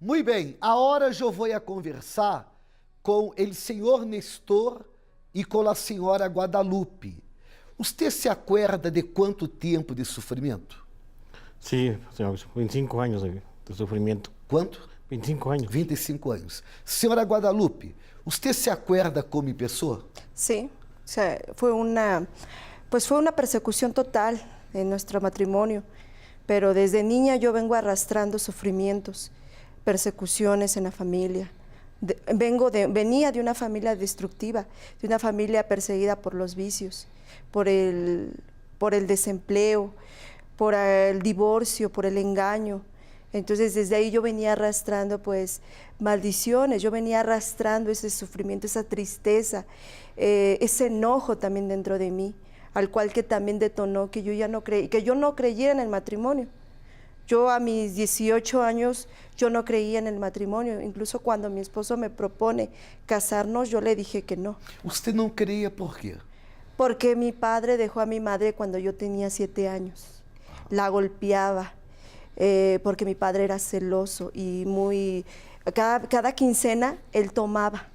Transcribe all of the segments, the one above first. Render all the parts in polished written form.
Muito bem, agora eu vou a conversar com o senhor Nestor e com a senhora Guadalupe. Você se acuerda de quanto tempo de sofrimento? Sí, señor, 25 años de sufrimiento. Quanto? 25 años. 25 anos. Senhora Guadalupe, você se acuerda como pessoa? Sí, o sea, fue una persecución total en nuestro matrimonio, pero desde niña yo vengo arrastrando sufrimientos, persecuciones en la familia. Venía de una familia destructiva, de una familia perseguida por los vicios, por el desempleo, por el divorcio, por el engaño. Entonces desde ahí yo venía arrastrando pues maldiciones, yo venía arrastrando ese sufrimiento, esa tristeza, ese enojo también dentro de mí, al cual que también detonó que yo no creyera en el matrimonio. Yo a mis 18 años yo no creía en el matrimonio, incluso cuando mi esposo me propone casarnos yo le dije que no. ¿Usted no creía por qué? Porque mi padre dejó a mi madre cuando yo tenía 7 años, la golpeaba. Porque mi padre era celoso y cada quincena él tomaba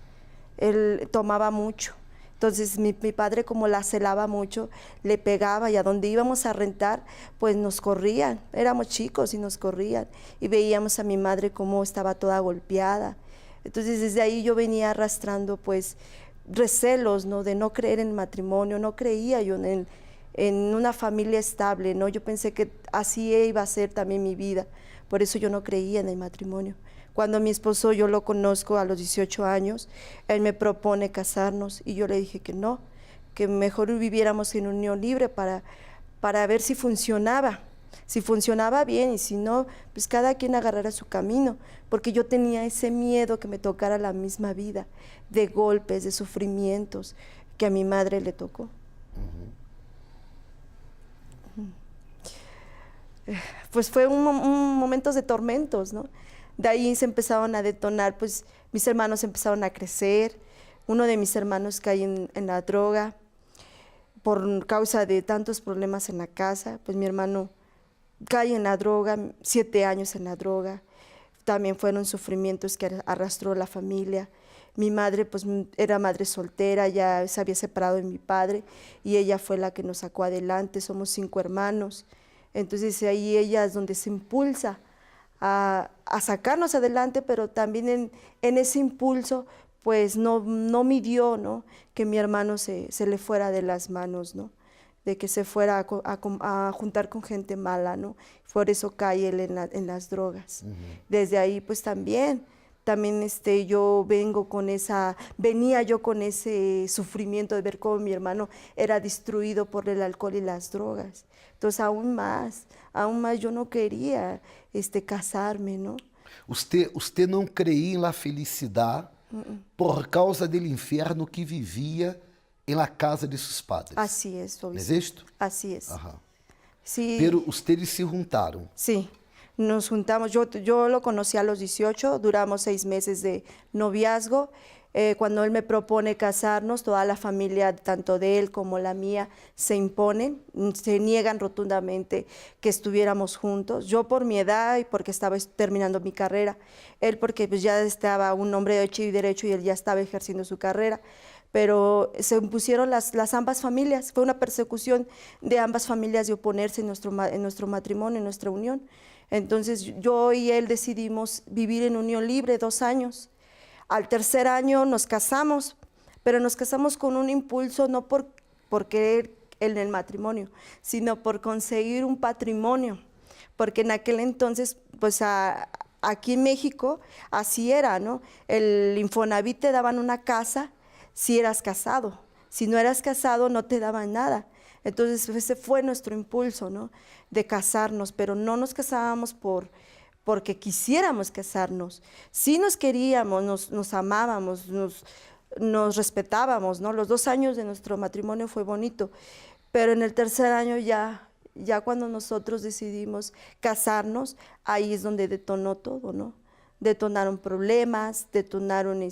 mucho. Entonces mi padre, como la celaba mucho, le pegaba, y a donde íbamos a rentar, pues nos corrían, éramos chicos y nos corrían, y veíamos a mi madre cómo estaba toda golpeada. Entonces desde ahí yo venía arrastrando pues recelos, ¿no?, de no creer en el matrimonio, no creía yo en una familia estable, ¿no? Yo pensé que así iba a ser también mi vida, por eso yo no creía en el matrimonio. Cuando mi esposo yo lo conozco a los 18 años, él me propone casarnos y yo le dije que no, que mejor viviéramos en unión libre para ver si funcionaba bien, y si no, pues cada quien agarrara su camino, porque yo tenía ese miedo que me tocara la misma vida, de golpes, de sufrimientos que a mi madre le tocó. Pues fue un momentos de tormentos, ¿no? De ahí se empezaron a detonar, pues mis hermanos empezaron a crecer. Uno de mis hermanos cae en la droga por causa de tantos problemas en la casa. Pues mi hermano cae en la droga, 7 años en la droga. También fueron sufrimientos que arrastró la familia. Mi madre pues era madre soltera, ya se había separado de mi padre y ella fue la que nos sacó adelante. Somos 5 hermanos. Entonces ahí ella es donde se impulsa a sacarnos adelante, pero también en ese impulso pues no midió, ¿no?, que mi hermano se le fuera de las manos, ¿no?, de que se fuera a juntar con gente mala, ¿no? Por eso cae él en las drogas. Desde ahí pues también venía yo con ese sufrimiento de ver cómo mi hermano era destruido por el alcohol y las drogas. Entonces aún más yo no quería casarme, ¿no? Usted não creía en la felicidad por causa del infierno que vivía en la casa de sus padres. Así es, ¿No es esto? Así es. Ajá. Sí. Pero ustedes se juntaron. Sí, nos juntamos. Yo lo conocí a los 18, duramos 6 meses de noviazgo. Cuando él me propone casarnos, toda la familia, tanto de él como la mía, se imponen, se niegan rotundamente que estuviéramos juntos. Yo por mi edad y porque estaba terminando mi carrera, él porque pues ya estaba un hombre hecho y derecho y él ya estaba ejerciendo su carrera. Pero se impusieron las ambas familias, fue una persecución de ambas familias de oponerse en nuestro matrimonio, en nuestra unión. Entonces yo y él decidimos vivir en unión libre 2 años. Al 3er año nos casamos, pero nos casamos con un impulso no por querer en el matrimonio, sino por conseguir un patrimonio, porque en aquel entonces, pues aquí en México, así era, ¿no? El Infonavit te daban una casa si eras casado, si no eras casado no te daban nada. Entonces ese fue nuestro impulso, ¿no?, de casarnos, pero no nos casábamos porque quisiéramos casarnos. Sí nos queríamos, nos amábamos, nos respetábamos, ¿no? Los 2 años de nuestro matrimonio fue bonito, pero en el 3er año ya cuando nosotros decidimos casarnos, ahí es donde detonó todo, ¿no? Detonaron problemas, detonaron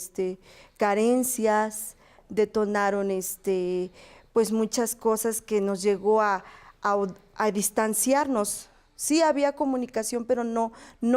carencias, detonaron pues muchas cosas que nos llegó a distanciarnos Sí había comunicación, pero no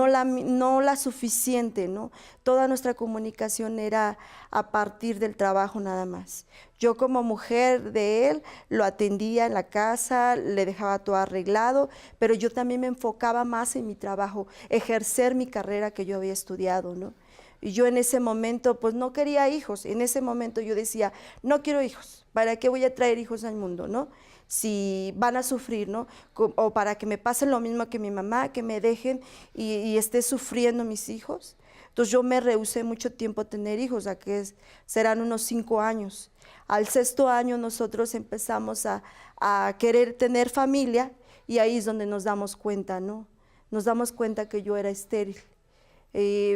la suficiente, ¿no? Toda nuestra comunicación era a partir del trabajo nada más. Yo como mujer de él lo atendía en la casa, le dejaba todo arreglado, pero yo también me enfocaba más en mi trabajo, ejercer mi carrera que yo había estudiado, ¿no? Y yo en ese momento pues no quería hijos, en ese momento yo decía, no quiero hijos, ¿para qué voy a traer hijos al mundo, no? Si van a sufrir, ¿no? O para que me pasen lo mismo que mi mamá, que me dejen y esté sufriendo mis hijos. Entonces yo me rehusé mucho tiempo a tener hijos, a que serán unos 5 años. Al 6.º año nosotros empezamos a querer tener familia y ahí es donde nos damos cuenta, ¿no? Nos damos cuenta que yo era estéril.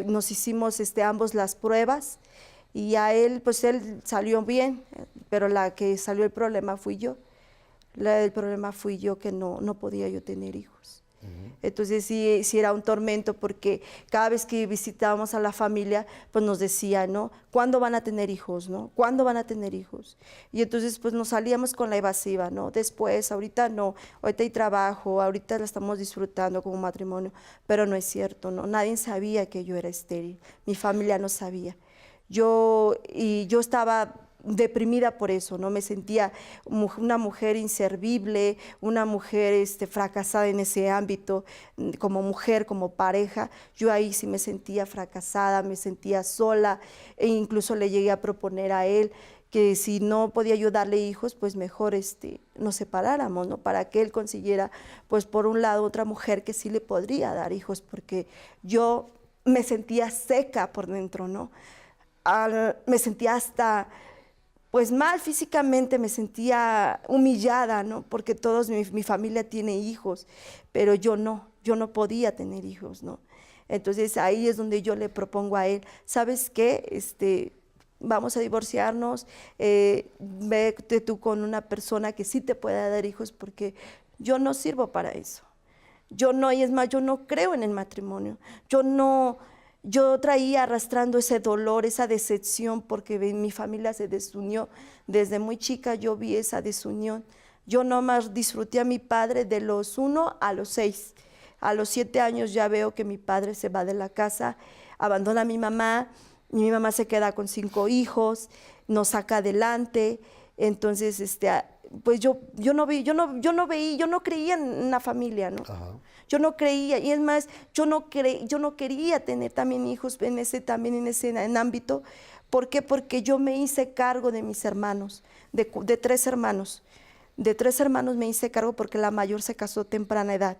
Nos hicimos ambos las pruebas y a él, pues él salió bien, pero la que salió el problema fui yo. El problema fui yo que no podía yo tener hijos. Entonces sí era un tormento porque cada vez que visitábamos a la familia, pues nos decía, ¿no? ¿Cuándo van a tener hijos, no? ¿Cuándo van a tener hijos? Y entonces pues nos salíamos con la evasiva, ¿no? Después, ahorita no, ahorita hay trabajo, ahorita la estamos disfrutando como matrimonio, pero no es cierto, ¿no? Nadie sabía que yo era estéril, mi familia no sabía. Yo estaba deprimida por eso, ¿no? Me sentía una mujer inservible, una mujer fracasada en ese ámbito, como mujer, como pareja. Yo ahí sí me sentía fracasada, me sentía sola, e incluso le llegué a proponer a él que si no podía yo darle hijos, pues mejor nos separáramos, ¿no? Para que él consiguiera, pues por un lado, otra mujer que sí le podría dar hijos, porque yo me sentía seca por dentro, ¿no? Me sentía hasta pues mal físicamente, me sentía humillada, ¿no? Porque mi familia tiene hijos, pero yo no podía tener hijos, ¿no? Entonces ahí es donde yo le propongo a él, ¿sabes qué? Vamos a divorciarnos, vete tú con una persona que sí te pueda dar hijos, porque yo no sirvo para eso. Y es más, yo no creo en el matrimonio, yo traía arrastrando ese dolor, esa decepción, porque mi familia se desunió. Desde muy chica yo vi esa desunión. Yo nomás disfruté a mi padre de los 1 a los 6. A los 7 años ya veo que mi padre se va de la casa, abandona a mi mamá se queda con 5 hijos, nos saca adelante. Entonces, pues yo no creía en una familia, ¿no? Ajá. Yo no creía, y es más, yo no quería tener también hijos en ese ámbito. ¿Por qué? Porque yo me hice cargo de mis hermanos, de 3 hermanos. De 3 hermanos me hice cargo porque la mayor se casó temprana edad.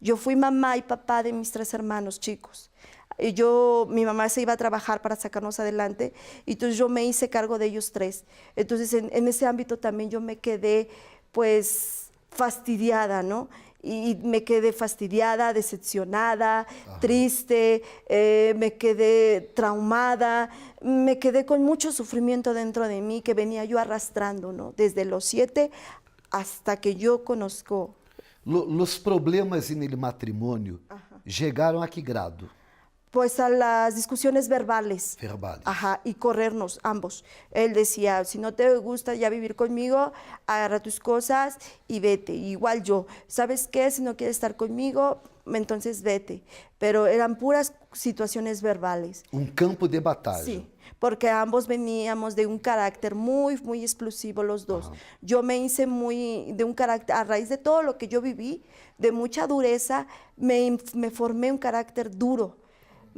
Yo fui mamá y papá de mis 3 hermanos chicos. Mi mamá se iba a trabajar para sacarnos adelante, y entonces yo me hice cargo de ellos 3. Entonces en ese ámbito también yo me quedé pues fastidiada, ¿no? Y me quedé fastidiada, decepcionada, ajá, triste, me quedé traumada, me quedé con mucho sufrimiento dentro de mí que venía yo arrastrando, ¿no? Desde los 7 hasta que yo conozco. Los problemas en el matrimonio, ajá, llegaron a qué grado? Pues a las discusiones verbales. Verbales. Ajá, y corrernos ambos. Él decía, si no te gusta ya vivir conmigo, agarra tus cosas y vete. Igual yo, ¿sabes qué? Si no quieres estar conmigo, entonces vete. Pero eran puras situaciones verbales. Un campo de batalla. Sí, porque ambos veníamos de un carácter muy, muy explosivo los dos. Ajá. Yo me hice de un carácter, a raíz de todo lo que yo viví, de mucha dureza, me formé un carácter duro.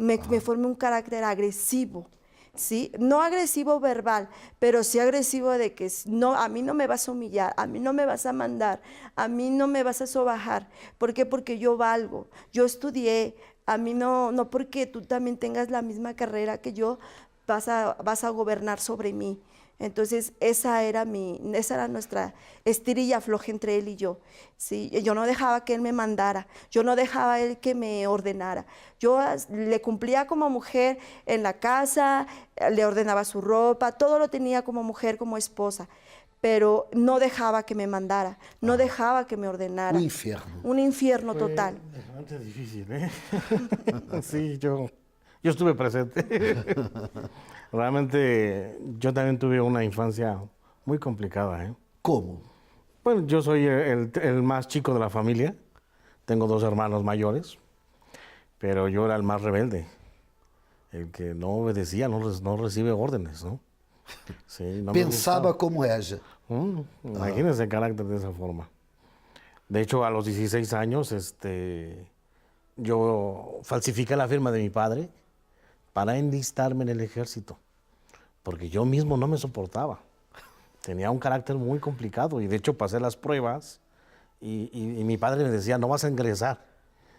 Me formé un carácter agresivo, ¿sí? No agresivo verbal, pero sí agresivo de que no, a mí no me vas a humillar, a mí no me vas a mandar, a mí no me vas a sobajar. ¿Por qué? Porque yo valgo, yo estudié, a mí no porque tú también tengas la misma carrera que yo, vas a gobernar sobre mí. Entonces esa era nuestra estirilla floja entre él y yo, ¿sí? Yo no dejaba que él me mandara, yo no dejaba él que me ordenara. Yo le cumplía como mujer en la casa, le ordenaba su ropa, todo lo tenía como mujer, como esposa, pero no dejaba que me mandara, no dejaba que me ordenara. Un infierno. Un infierno total. Bastante difícil, ¿eh? Sí, yo estuve presente. Realmente yo también tuve una infancia muy complicada, ¿eh? ¿Cómo? Bueno, yo soy el más chico de la familia. Tengo 2 hermanos mayores, pero yo era el más rebelde, el que no obedecía, no recibe órdenes, ¿no? Sí, no me Pensava gustaba. como ella. Imagínense el carácter de esa forma. De hecho, a los 16 años, yo falsifiqué la firma de mi padre para enlistarme en el ejército, porque yo mismo no me soportaba. Tenía un carácter muy complicado y de hecho pasé las pruebas y mi padre me decía, no vas a ingresar.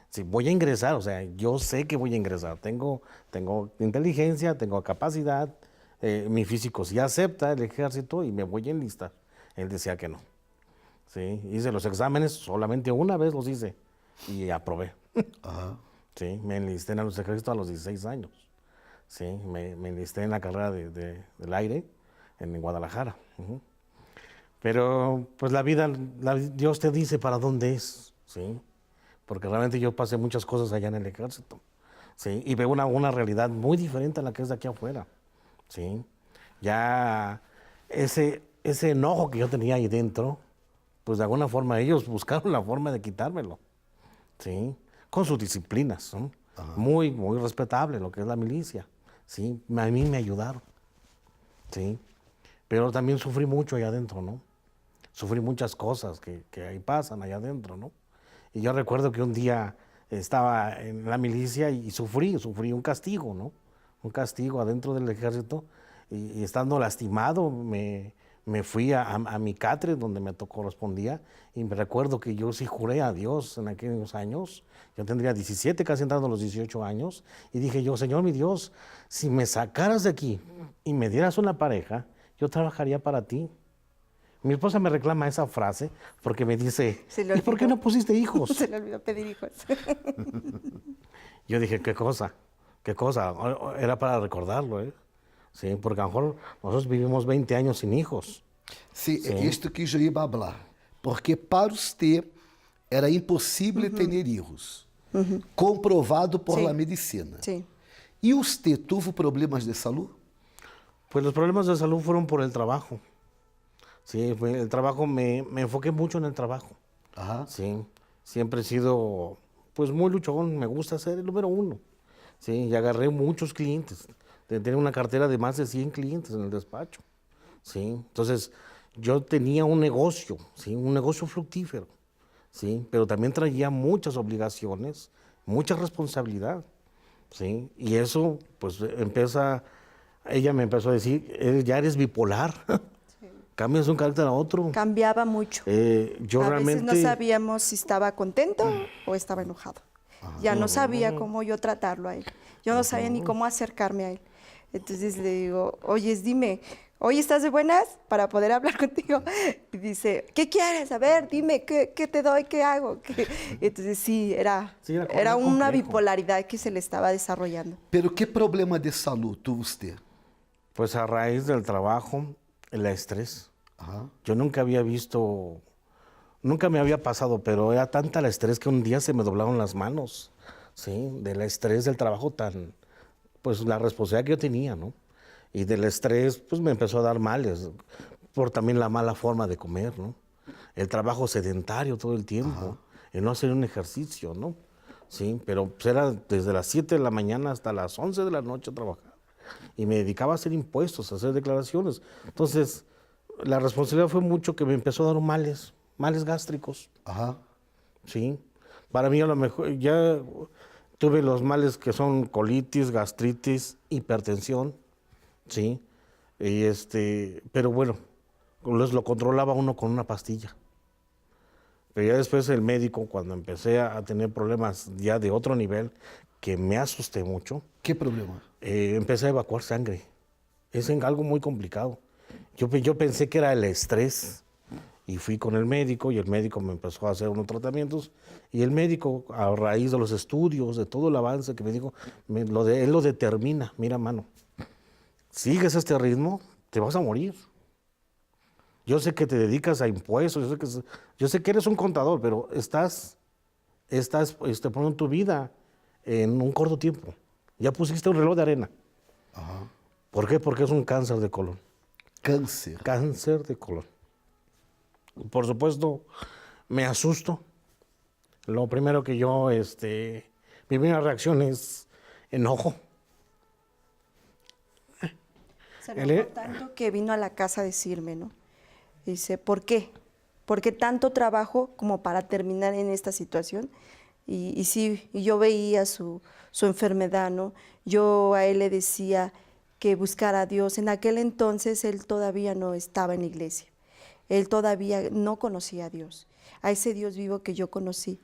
Sí, voy a ingresar, o sea, yo sé que voy a ingresar. Tengo inteligencia, tengo capacidad, mi físico sí acepta el ejército y me voy a enlistar. Él decía que no. Sí, hice los exámenes, solamente una vez los hice y aprobé. Aham. Sí, me enlisté en los ejércitos a los 16 años. Sí, me enlisté en la carrera del aire en Guadalajara. Ujú. Pero pues la vida, Dios te dice para dónde es, ¿sí? Porque realmente yo pasé muchas cosas allá en el ejército, ¿sí? Y veo una realidad muy diferente a la que es de aquí afuera, ¿sí? Ya ese enojo que yo tenía ahí dentro, pues de alguna forma ellos buscaron la forma de quitármelo, ¿sí? Con sus disciplinas, ¿no? Muy, muy respetable lo que es la milicia, ¿sí? A mí me ayudaron, ¿sí? Pero también sufrí mucho allá adentro, ¿no? Sufrí muchas cosas que ahí pasan allá adentro, ¿no? Y yo recuerdo que un día estaba en la milicia y sufrí un castigo, ¿no? Un castigo adentro del ejército y estando lastimado me fui a mi catre donde me correspondía y me recuerdo que yo sí juré a Dios en aquellos años, yo tendría 17, casi entrando a los 18 años, y dije yo, Señor mi Dios, si me sacaras de aquí y me dieras una pareja, yo trabajaría para ti. Mi esposa me reclama esa frase porque me dice, Se le ¿y por qué olvidó. no pusiste hijos? Se le olvidó pedir hijos. Yo dije, ¿qué cosa? ¿Qué cosa? Era para recordarlo, ¿eh? Sí, porque a lo mejor nosotros vivimos 20 años sin hijos. Sim, Sim. é isto que eu ia falar. Porque para você era impossível ter hijos. Comprovado por Sí. la medicina. Sí. E você teve problemas de saúde? Pues los problemas de salud fueron por el trabajo. Sí, el trabajo, me enfoqué mucho en el trabajo. Aham. Sí, siempre he sido pues muy luchón, me gusta ser el número 1. Sí, y agarré muchos clientes. Tenía una cartera de más de 100 clientes en el despacho. Sí, entonces yo tenía un negocio, sí, un negocio fructífero. Sí, pero también traía muchas obligaciones, mucha responsabilidad. Sí, y eso pues ella me empezó a decir, ya eres bipolar. Cambias de un carácter a otro. Cambiaba mucho. Yo A realmente... veces no sabíamos si estaba contento o estaba enojado. Ya no sabía cómo yo tratarlo a él. Yo no sabía ni cómo acercarme a él. Entonces le digo, oye, dime, ¿hoy estás de buenas para poder hablar contigo? Y dice, ¿qué quieres? A ver, dime, ¿qué te doy? ¿Qué hago? Entonces sí, era una complejo. bipolaridad que se le estaba desarrollando. Pero que problema de saúde tuvo você? Pues a raíz del trabajo, el estrés. Aham. Yo nunca había visto, nunca me había pasado, pero era tanta el estrés que un día se me doblaron las manos, ¿sí? Del estrés del trabajo pues la responsabilidad que yo tenía, ¿no? Y del estrés, pues me empezó a dar males, por también la mala forma de comer, ¿no? El trabajo sedentario todo el tiempo, el no hacer un ejercicio, ¿no? Sí, pero pues era desde las 7 de la mañana hasta las 11 de la noche a trabajar. Y me dedicaba a hacer impuestos, a hacer declaraciones. Entonces, la responsabilidad fue mucho que me empezó a dar males gástricos, Aham. ¿sí? Para mí a lo mejor ya tuve los males que son colitis, gastritis, hipertensión, ¿sí? Y pero bueno, lo controlaba uno con una pastilla. Pero ya después el médico, cuando empecé a tener problemas ya de otro nivel, que me asusté mucho, Que problema? empecé a evacuar sangre. Es algo muy complicado. Yo pensé que era el estrés y fui con el médico y el médico me empezó a hacer unos tratamientos y el médico, a raíz de los estudios, de todo el avance que me dijo, él lo determina, mira mano, sigues este ritmo, te vas a morir. Yo sé que te dedicas a impuestos, yo sé que eres un contador, pero estás poniendo tu vida en un corto tiempo. Ya pusiste un reloj de arena. Aham. ¿Por qué? Porque es un cáncer de colon. Câncer. Cáncer de colon. Por supuesto, me asusto. lo primero que yo, mi primera reacción es enojo. Se enojó tanto que vino a la casa a decirme, ¿no? Dice, ¿por qué? ¿Por qué tanto trabajo como para terminar en esta situación? Y sí, y yo veía su enfermedad, ¿no? Yo a él le decía que buscara a Dios. En aquel entonces él todavía no estaba en la iglesia. Él todavía no conocía a Dios, a ese Dios vivo que yo conocí.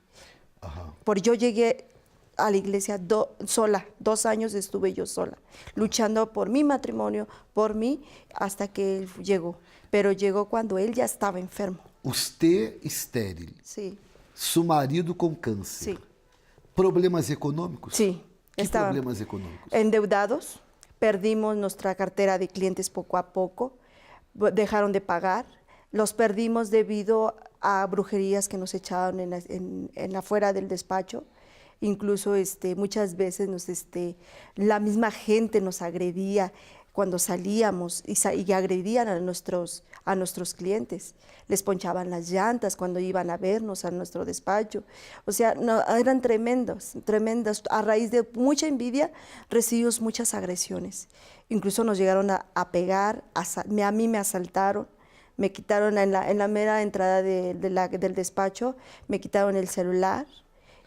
Ajá. Porque yo llegué a la iglesia sola, 2 años estuve yo sola, luchando por mi matrimonio, por mí, hasta que él llegó. Pero llegó cuando él ya estaba enfermo. Usted estéril, Sí, su marido com câncer. sí, Problemas econômicos? sí. Que Estaban problemas econômicos? endeudados, perdimos nuestra cartera de clientes poco a poco, dejaron de pagar, los perdimos debido a brujerías que nos echaban en afuera del despacho. Incluso muchas veces la misma gente nos agredía cuando salíamos y agredían a nuestros clientes. Les ponchaban las llantas cuando iban a vernos a nuestro despacho. O sea, no, eran tremendos. A raíz de mucha envidia recibimos muchas agresiones. Incluso nos llegaron a pegar, a mí me asaltaron. Me quitaron en la mera entrada del despacho, me quitaron el celular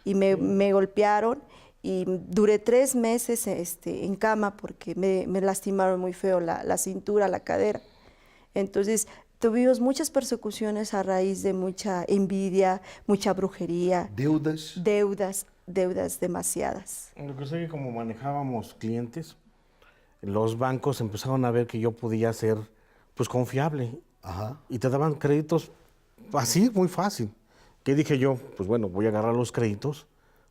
y me golpearon y duré 3 meses en cama porque me lastimaron muy feo la cintura, la cadera. Entonces tuvimos muchas persecuciones a raíz de mucha envidia, mucha brujería. Deudas? Deudas demasiadas. Lo que sé que como manejábamos clientes, los bancos empezaron a ver que yo podía ser pues confiable. Ajá. Y te daban créditos así, muy fácil. ¿Qué dije yo? Pues bueno, voy a agarrar los créditos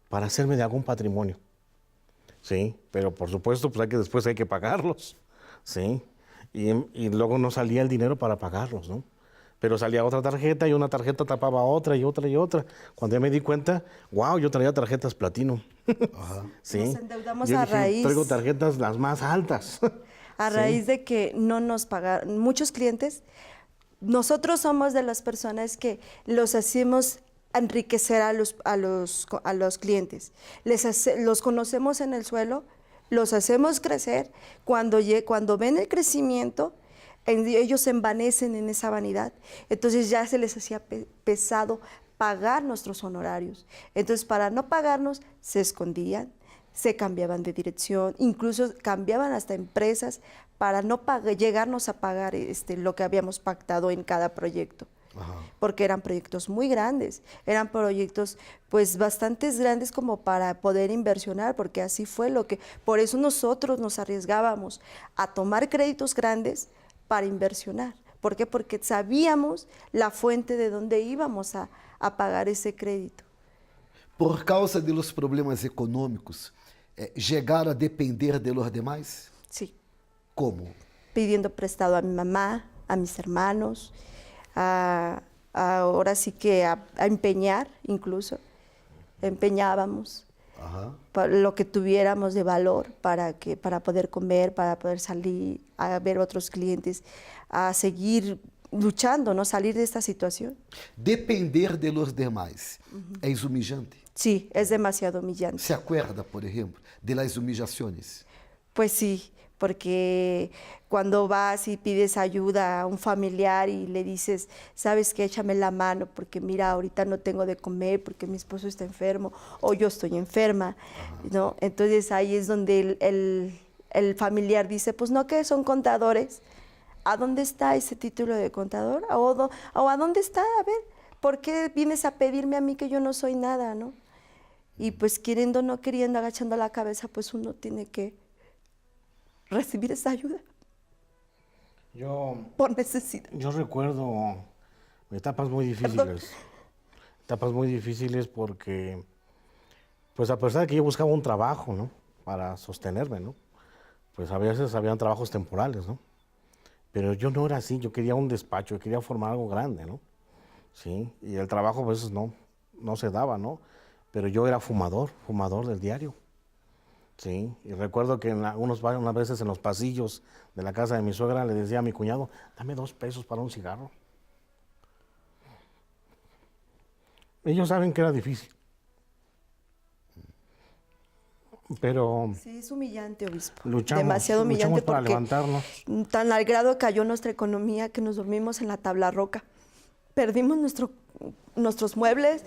para hacerme de algún patrimonio. Sí, pero por supuesto, pues después hay que pagarlos. Sí, y luego no salía el dinero para pagarlos, ¿no? Pero salía otra tarjeta y una tarjeta tapaba otra y otra y otra. Cuando ya me di cuenta, wow, yo traía tarjetas platino. Ajá. Sí. Nos endeudamos Yo a dije, raíz. traigo tarjetas las más altas. A Sí. raíz de que no nos pagaron, muchos clientes, nosotros somos de las personas que los hacemos enriquecer a los clientes. Los conocemos en el suelo, los hacemos crecer. Cuando ven el crecimiento, ellos se envanecen en esa vanidad. Entonces ya se les hacía pesado pagar nuestros honorarios. Entonces, para no pagarnos, se escondían, se cambiaban de dirección, incluso cambiaban hasta empresas para no llegarnos a pagar lo que habíamos pactado en cada proyecto. Ajá. Porque eran proyectos muy grandes, eran proyectos pues bastante grandes como para poder inversionar, porque así fue por eso nosotros nos arriesgábamos a tomar créditos grandes para inversionar. ¿Por qué? Porque sabíamos la fuente de donde íbamos a pagar ese crédito. Por causa de los problemas econômicos, llegaram a depender de los demás? Sí. Como? Pidiendo prestado a mi mamá, a mis hermanos, ahora sí que a empeñar incluso, empeñábamos. Ajá. Lo que tuviéramos de valor para poder comer, para poder salir a ver otros clientes, a seguir luchando, ¿no? Salir de esta situación. Depender de los demás es humillante. Sí, es demasiado humillante. ¿Se acuerda, por ejemplo, de las humillaciones? Pues sí, porque cuando vas y pides ayuda a un familiar y le dices, sabes qué, échame la mano porque mira, ahorita no tengo de comer porque mi esposo está enfermo o yo estoy enferma, ¿no? Entonces ahí es donde el familiar dice, pues no, que son contadores. ¿A dónde está ese título de contador? ¿O a dónde está? A ver, ¿por qué vienes a pedirme a mí que yo no soy nada, no? Y pues queriendo o no queriendo, agachando la cabeza, pues uno tiene que recibir esa ayuda por necesidad. Yo recuerdo etapas muy difíciles. Etapas muy difíciles porque, pues a pesar de que yo buscaba un trabajo, ¿no? Para sostenerme, ¿no? Pues a veces habían trabajos temporales, ¿no? Pero yo no era así, yo quería un despacho, yo quería formar algo grande, ¿no? Sí, y el trabajo a veces no se daba, ¿no? Pero yo era fumador del diario. Sí, y recuerdo que unas veces en los pasillos de la casa de mi suegra le decía a mi cuñado, dame 2 pesos para un cigarro. Ellos saben que era difícil. pero Sí, es humillante, obispo. luchamos, Demasiado humillante luchamos para porque levantarnos. tan al grado cayó nuestra economía que nos dormimos en la tabla roca. Perdimos nuestros muebles,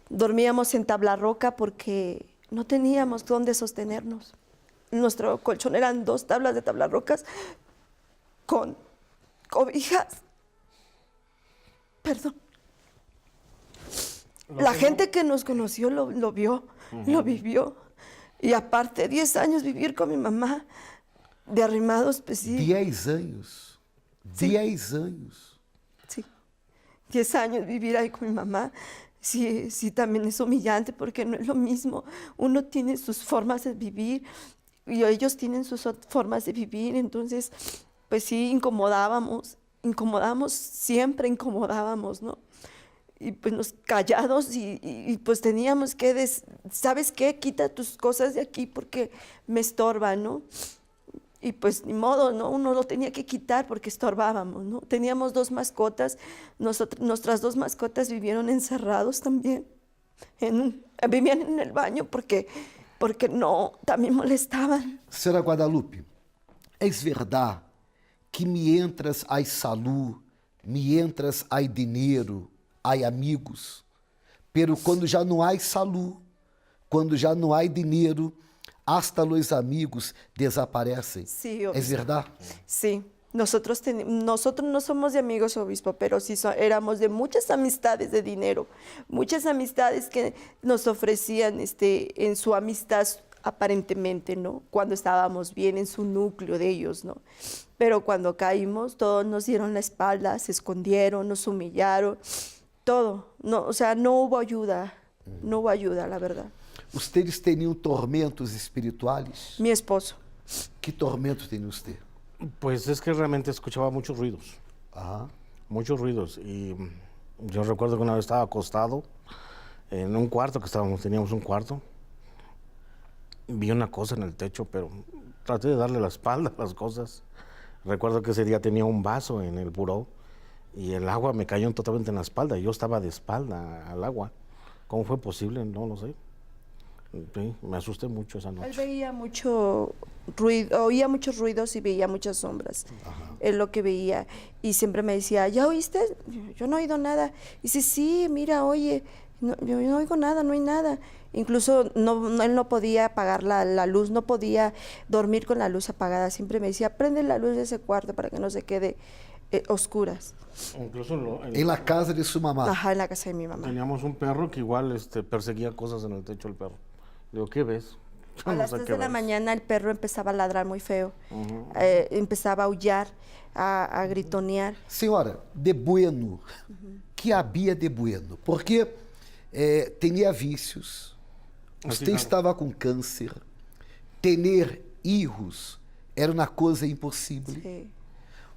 dormíamos en tabla roca porque no teníamos dónde sostenernos. Nuestro colchón eran 2 tablas de tabla rocas con cobijas. Perdón. La gente que nos conoció lo vio, lo vivió. Y aparte, 10 años vivir con mi mamá, de arrimados, pues sí. 10 años. 10 años. Sí. 10 años vivir ahí con mi mamá, sí, sí, también es humillante porque no es lo mismo. Uno tiene sus formas de vivir y ellos tienen sus formas de vivir, entonces, pues sí, incomodábamos, siempre incomodábamos, ¿no? Y pues nos callados y pues teníamos que, ¿sabes qué? Quita tus cosas de aquí porque me estorban, ¿no? Y pues ni modo, ¿no? Uno lo tenía que quitar porque estorbábamos, ¿no? Teníamos 2 mascotas, nuestras 2 mascotas vivieron encerrados también, vivían en el baño porque no, también molestaban. Senhora Guadalupe, es verdad que mientras hay salud, mientras hay dinheiro, hay amigos, pero quando já não há salud, quando já não há dinheiro, hasta los amigos desaparecen. Sí, ¿Es obispo. verdad? Sí, nosotros no somos de amigos, obispo, pero sí éramos de muchas amistades de dinero, muchas amistades que nos ofrecían en su amistad aparentemente, ¿no? Cuando estábamos bien en su núcleo de ellos, ¿no? Pero cuando caímos, todos nos dieron la espalda, se escondieron, nos humillaron, todo. No, o sea, no hubo ayuda, la verdad. Ustedes tenían tormentos espirituales? Mi esposo. ¿Qué tormentos tenía usted? Pues es que realmente escuchaba muchos ruidos, Ajá. muchos ruidos. Y yo recuerdo que una vez estaba acostado en un cuarto teníamos un cuarto. Vi una cosa en el techo, pero traté de darle la espalda a las cosas. Recuerdo que ese día tenía un vaso en el buró y el agua me cayó totalmente en la espalda. Yo estaba de espalda al agua. ¿Cómo fue posible? No lo sé. Sí, me asusté mucho esa Él noche. veía mucho ruido, oía muchos ruidos y veía muchas sombras. Es lo que veía. Y siempre me decía, ¿ya oíste? Yo no he oído nada. Y dice, sí, mira, oye, yo no oigo nada, no hay nada. Incluso él no podía apagar la luz, no podía dormir con la luz apagada. Siempre me decía, prende la luz de ese cuarto para que no se quede oscuras. Incluso En la casa de su mamá. Ajá, en la casa de mi mamá. teníamos un perro que igual perseguía cosas en el techo del perro. Digo, ¿qué ves? Yo A no las sé 3 qué de la ves. mañana el perro empezaba a ladrar muy feo. Empezaba a aullar, a gritonear. Senhora, de bueno, que había de bueno? Porque tenía vícios, Así, usted claro. estava com câncer, ter hijos era uma coisa impossível. Sí.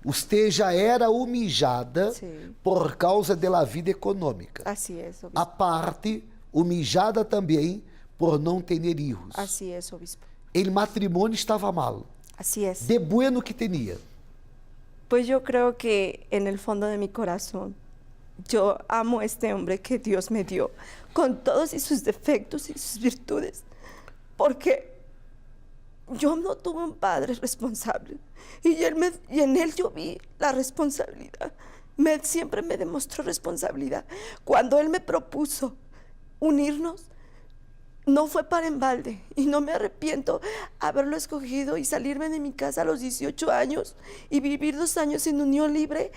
Usted já era humilhada Sí. por causa da vida econômica. Así es, obispo. Aparte, humilhada também por não ter hijos. Así es, obispo. El matrimônio estava mal. Así es. De bueno que tenía. Pues yo creo que en el fondo de mi corazón, yo amo a este hombre que Dios me dio, con todos y sus defectos y sus virtudes, porque yo no tuve un padre responsable y en él yo vi la responsabilidad. Siempre me demostró responsabilidad. Cuando él me propuso unirnos, no fue para en balde y no me arrepiento haberlo escogido y salirme de mi casa a los 18 años y vivir 2 años en unión libre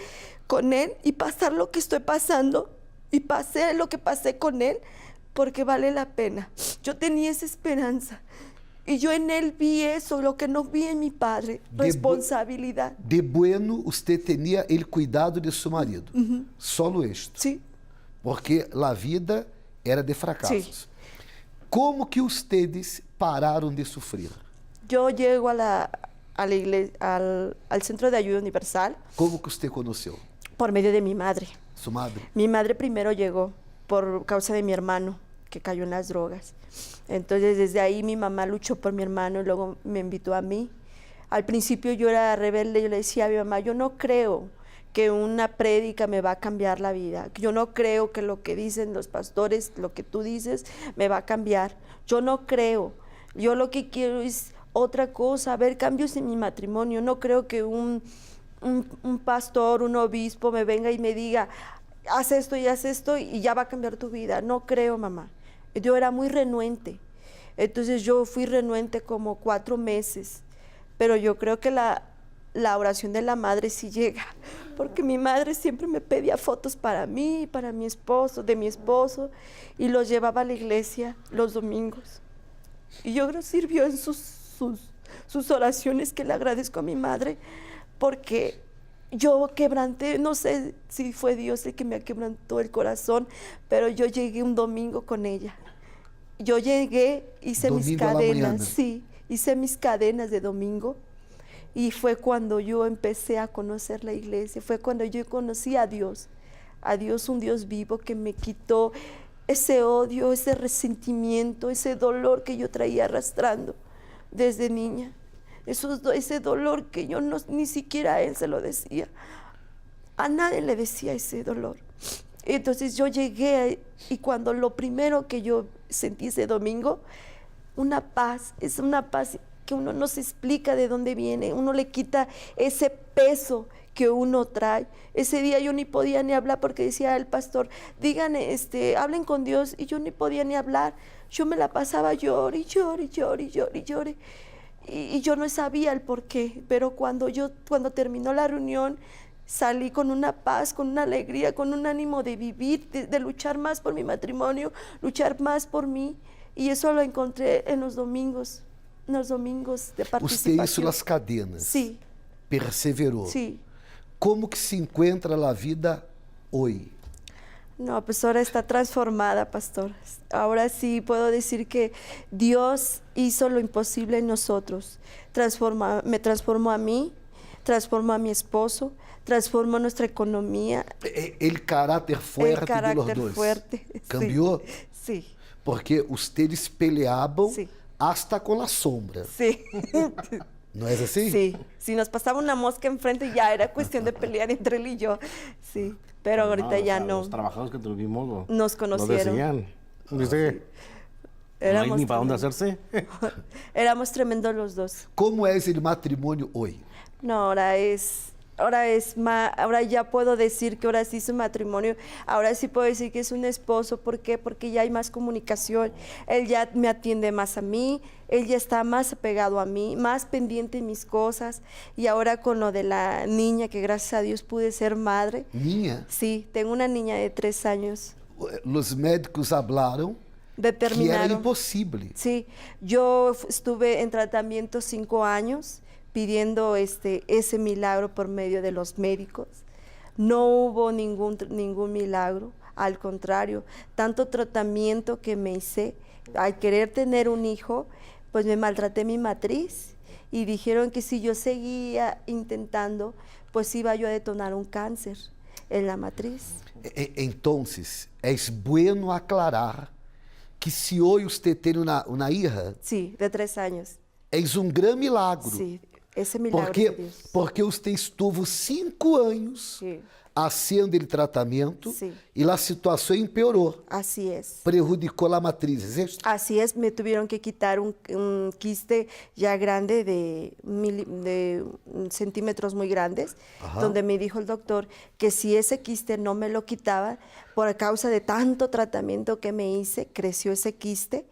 con él y pasar lo que estoy pasando y pasé lo que pasé con él porque vale la pena. Yo tenía esa esperanza y yo en él vi eso, lo que no vi en mi padre, responsabilidad. De bueno, usted tenía el cuidado de su marido. Solo esto. Sí, Porque la vida era de fracasos. Sí. Como que ustedes pararon de sufrir? yo llego a la iglesia, al Centro de Ayuda Universal Como que usted conoció? por medio de mi madre. Su madre. Mi madre primero llegó por causa de mi hermano, que cayó en las drogas. Entonces, desde ahí mi mamá luchó por mi hermano y luego me invitó a mí. Al principio yo era rebelde, yo le decía a mi mamá, yo no creo que una prédica me va a cambiar la vida. Yo no creo que lo que dicen los pastores, lo que tú dices, me va a cambiar. Yo no creo. Yo lo que quiero es otra cosa, ver cambios en mi matrimonio. No creo que un pastor, un obispo me venga y me diga, haz esto y ya va a cambiar tu vida. No creo, mamá. Yo era muy renuente. Entonces yo fui renuente como 4 meses. Pero yo creo que la oración de la madre sí llega. Porque mi madre siempre me pedía fotos para mí, para mi esposo, de mi esposo. Y los llevaba a la iglesia los domingos. Y yo creo que sirvió en sus oraciones, que le agradezco a mi madre, porque yo quebranté, no sé si fue Dios el que me quebrantó el corazón, pero yo llegué un domingo con ella. Yo llegué, hice mis Domingo a la cadenas, mañana. sí, hice mis cadenas de domingo, y fue cuando yo empecé a conocer la iglesia, fue cuando yo conocí a Dios, un Dios vivo que me quitó ese odio, ese resentimiento, ese dolor que yo traía arrastrando desde niña. Ese dolor que yo ni siquiera a él se lo decía. A nadie le decía ese dolor. Entonces yo llegué y cuando lo primero que yo sentí ese domingo, una paz, es una paz que uno no se explica de dónde viene, uno le quita ese peso que uno trae. Ese día yo ni podía ni hablar porque decía el pastor, digan, hablen con Dios, y yo ni podía ni hablar. Yo me la pasaba llore, llore, llore, llore, llore. Y yo no sabía el por qué, pero cuando terminó la reunión, salí con una paz, con una alegría, con un ánimo de vivir, de luchar más por mi matrimonio, luchar más por mí. Y eso lo encontré en los domingos de participación. Usted hizo las cadenas. Sí. Perseverou. Sí. Como que se encuentra a vida hoy? No, pues ahora está transformada, pastor. Ahora sí puedo decir que Dios hizo lo imposible en nosotros. Me transformó a mí, transformó a mi esposo, transformó nuestra economía. El carácter fuerte de los dos. Fuerte. Cambió. Sí. Porque ustedes peleaban Sí. hasta con la sombra. Sí. ¿No es así? Sí. Si nos pasaba una mosca enfrente, ya era cuestión de pelear entre él y yo. Sí. Pero ahorita o ya sea, no. Los trabajadores que tuvimos Nos lo conocieron. decían. Dice, no hay ni para dónde hacerse. Éramos tremendos los dos. Como es el matrimonio hoy? No, ahora ya puedo decir que ahora sí es un matrimonio, ahora sí puedo decir que es un esposo. ¿Por qué? Porque ya hay más comunicación, él ya me atiende más a mí, él ya está más apegado a mí, más pendiente de mis cosas, y ahora con lo de la niña, que gracias a Dios pude ser madre. ¿Niña? Sí, tengo una niña de 3 años. Los médicos hablaron que Determinaron. era imposible. Sí, yo estuve en tratamiento 5 años, pidiendo ese milagro por medio de los médicos. No hubo ningún milagro, al contrario, tanto tratamiento que me hice. Al querer tener un hijo, pues me maltraté mi matriz y dijeron que si yo seguía intentando, pues iba yo a detonar un cáncer en la matriz. Entonces, es bueno aclarar que si hoy usted tiene una hija, Sí, de 3 años. es un gran milagro. Sí, ese milagro de Porque, Dios. porque usted estuvo 5 años Sí. haciendo el tratamiento Sí. y la situación empeoró. Así es. Prejudicó la matriz, ¿es esto? Así es, me tuvieron que quitar un quiste ya grande de centímetros muy grandes, Ajá. donde me dijo el doctor que si ese quiste no me lo quitaba, por causa de tanto tratamiento que me hice, creció ese quiste,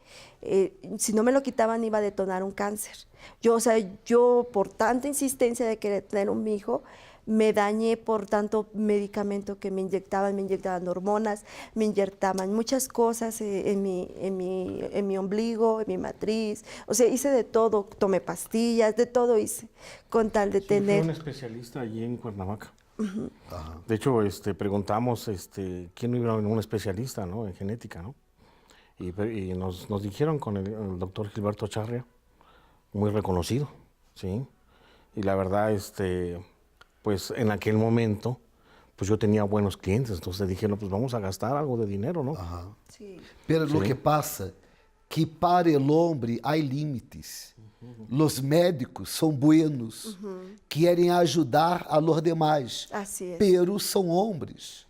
si no me lo quitaban iba a detonar un cáncer. Yo por tanta insistencia de querer tener un hijo, me dañé por tanto medicamento que me inyectaban hormonas, me inyectaban muchas cosas en mi ombligo, en mi matriz. O sea, hice de todo, tomé pastillas, de todo hice, con tal de Sí, fue tener. un especialista allí en Cuernavaca. De hecho, preguntamos quién no iba a un especialista, ¿no?, en genética, ¿no? Y nos dijeron con el doctor Gilberto Charria, muy reconocido, ¿sí? Y la verdad, pues en aquel momento, pues yo tenía buenos clientes, entonces dijeron, pues vamos a gastar algo de dinero, ¿no? Ajá. Sí. Pero lo que pasa que para el hombre hay límites. Los médicos son buenos, quieren ayudar a los demás, Así es. pero son hombres.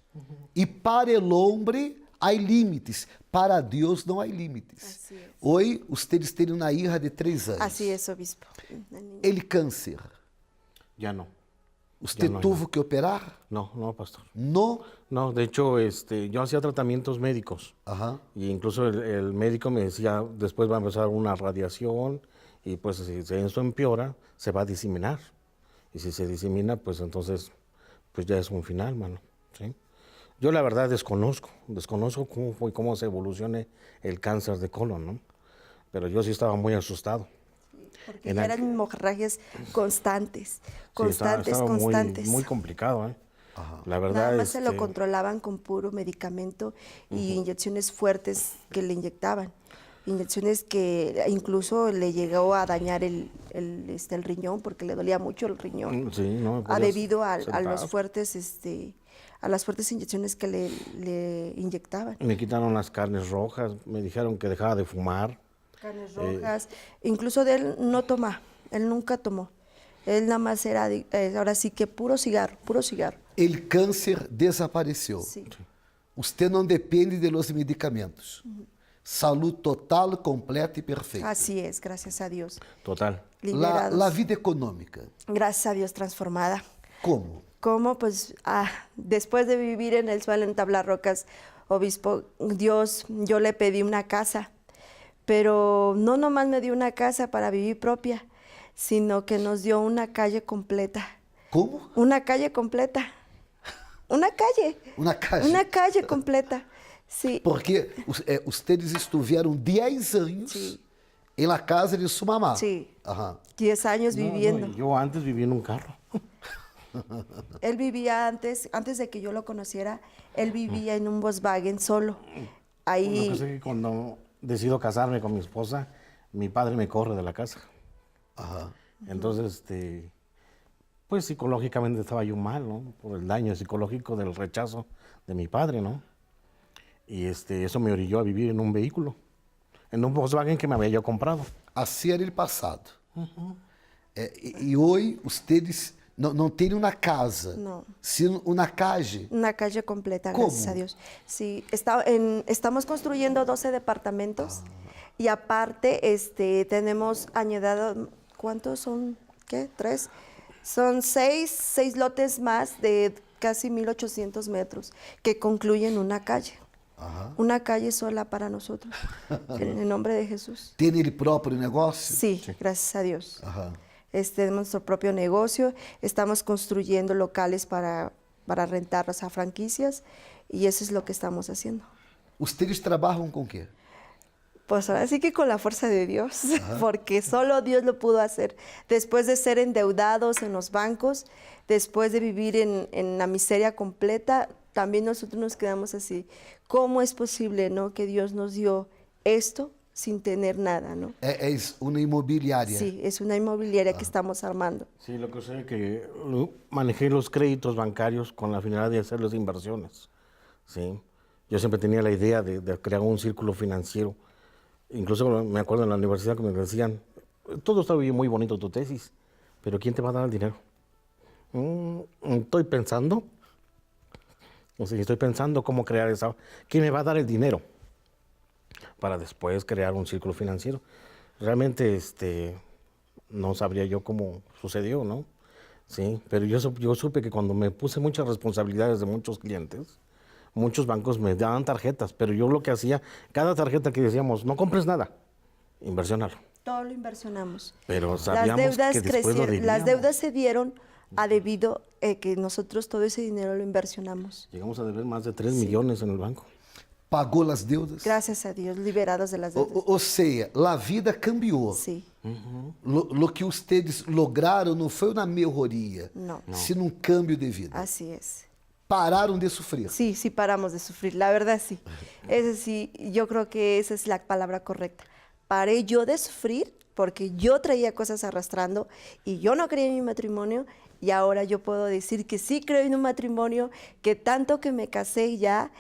Y para el hombre há limites. Para Deus não há limites. Así es. Hoje, vocês têm uma hija de 3 anos. Así es, obispo. Ele câncer. Ya no. Você Já não, teve que operar? No, no, pastor. No. No, de hecho, yo hacía tratamientos médicos. Ajá. Y incluso el médico me decía, después va a empezar una radiación y pues si eso empeora, se va a diseminar. Y si se disemina, pues entonces, pues ya es un final, mano. ¿Sí? Yo la verdad desconozco cómo se evolucione el cáncer de colon, ¿no? Pero yo sí estaba muy asustado. Porque ya eran hemorragias constantes, Sí, estaba constantes. muy complicado, ¿eh? La verdad, Nada más se lo controlaban con puro medicamento y inyecciones fuertes que le inyectaban. Inyecciones que incluso le llegó a dañar el riñón porque le dolía mucho el riñón. Sí, no, podías Debido a sentar. los fuertes, a las fuertes inyecciones que le inyectaban. Me quitaron las carnes rojas, me dijeron que dejaba de fumar. Carnes rojas. Incluso de él no toma, él nunca tomó. Él nada más era, ahora sí que puro cigarro, puro cigarro. El câncer desapareceu. Sí. Você não depende de los medicamentos. Salud total, completa e perfeita. Así es, gracias a Dios. Total. Liberados. La vida econômica. Gracias a Dios transformada. Como? ¿Cómo? Pues después de vivir en el suelo en Tablarrocas, obispo, Dios, yo le pedí una casa, pero no nomás me dio una casa para vivir propia, sino que nos dio una calle completa. Como? Una calle completa. Una calle. Una calle. Una calle completa. Sí. Porque ustedes estiveram 10 anos Sí. em la casa de sua mamá. Sí. Ajá. 10 años No, viviendo. no, yo antes viví en un carro. Él vivía antes de que yo lo conociera, él vivía en un Volkswagen solo. Ahí. Lo que sé que cuando decido casarme con mi esposa, mi padre me corre de la casa. Ajá. Entonces, pues psicológicamente estaba yo mal, ¿no? Por el daño psicológico del rechazo de mi padre, ¿no? Y eso me orilló a vivir en un vehículo, en un Volkswagen que me había yo comprado. Assim era o passado. E hoje, ustedes não têm uma casa, Não. sino uma calle. Una calle completa, ¿Cómo? gracias a Dios. Sí, estamos construyendo 12 departamentos y aparte tenemos añadido, ¿cuántos son? ¿Qué? ¿3? Son 6 lotes más de casi 1,800 metros que concluyen una calle. Ajá. Una calle sola para nosotros, en el nombre de Jesús. Tem ele próprio negócio? Sí, gracias a Dios. Ajá. Nuestro propio negocio, estamos construyendo locales para rentarlos a franquicias y eso es lo que estamos haciendo. Ustedes trabalham com o quê? Pues ahora sí que con la fuerza de Dios, porque solo Dios lo pudo hacer. Después de ser endeudados en los bancos, después de vivir en la miseria completa, también nosotros nos quedamos así. ¿Cómo es posible, no, que Dios nos dio esto sin tener nada, no? É uma imobiliária. Sí, es una inmobiliaria que estamos armando. Sí, lo que sé es que manejé los créditos bancarios con la finalidad de hacer las inversiones. ¿Sí? Yo siempre tenía la idea de crear un círculo financiero. Incluso me acuerdo en la universidad que me decían, todo está muy bonito tu tesis, pero ¿quién te va a dar el dinero? Estoy pensando cómo crear esa... ¿Quién me va a dar el dinero? Para después crear un círculo financiero. Realmente no sabría yo cómo sucedió, ¿no? Sí, pero yo supe que cuando me puse muchas responsabilidades de muchos clientes, muchos bancos me daban tarjetas, pero yo lo que hacía, cada tarjeta que decíamos, no compres nada, inversionalo. Todo lo inversionamos. Pero sabíamos que después lo debíamos. Las deudas se dieron debido a que nosotros todo ese dinero lo inversionamos. Llegamos a deber más de 3 millones en el banco. Pagou as deudas? Gracias a Dios, liberados de las deudas. Ou seja, a vida cambiou. Sí. Lo que ustedes lograram não foi uma melhoria, No. sino um câmbio de vida. Así es. Pararam de sofrer. Sí, sí paramos de sufrir, la verdad sí. Ese sí, yo creo que esa es la palabra correcta. Paré yo de sufrir porque yo traía cosas arrastrando y yo no creía en mi matrimonio y ahora yo puedo decir que sí creo en un matrimonio, que tanto que me casé ya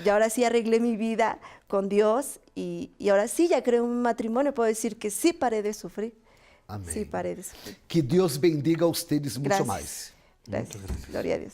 ahora sí arreglé mi vida con Dios y ahora sí ya creo en un matrimonio, puedo decir que sí paré de sufrir. Amém. Sí paré de sufrir. Que Deus bendiga a ustedes muito Gracias. mais. Gracias. Gloria a Dios.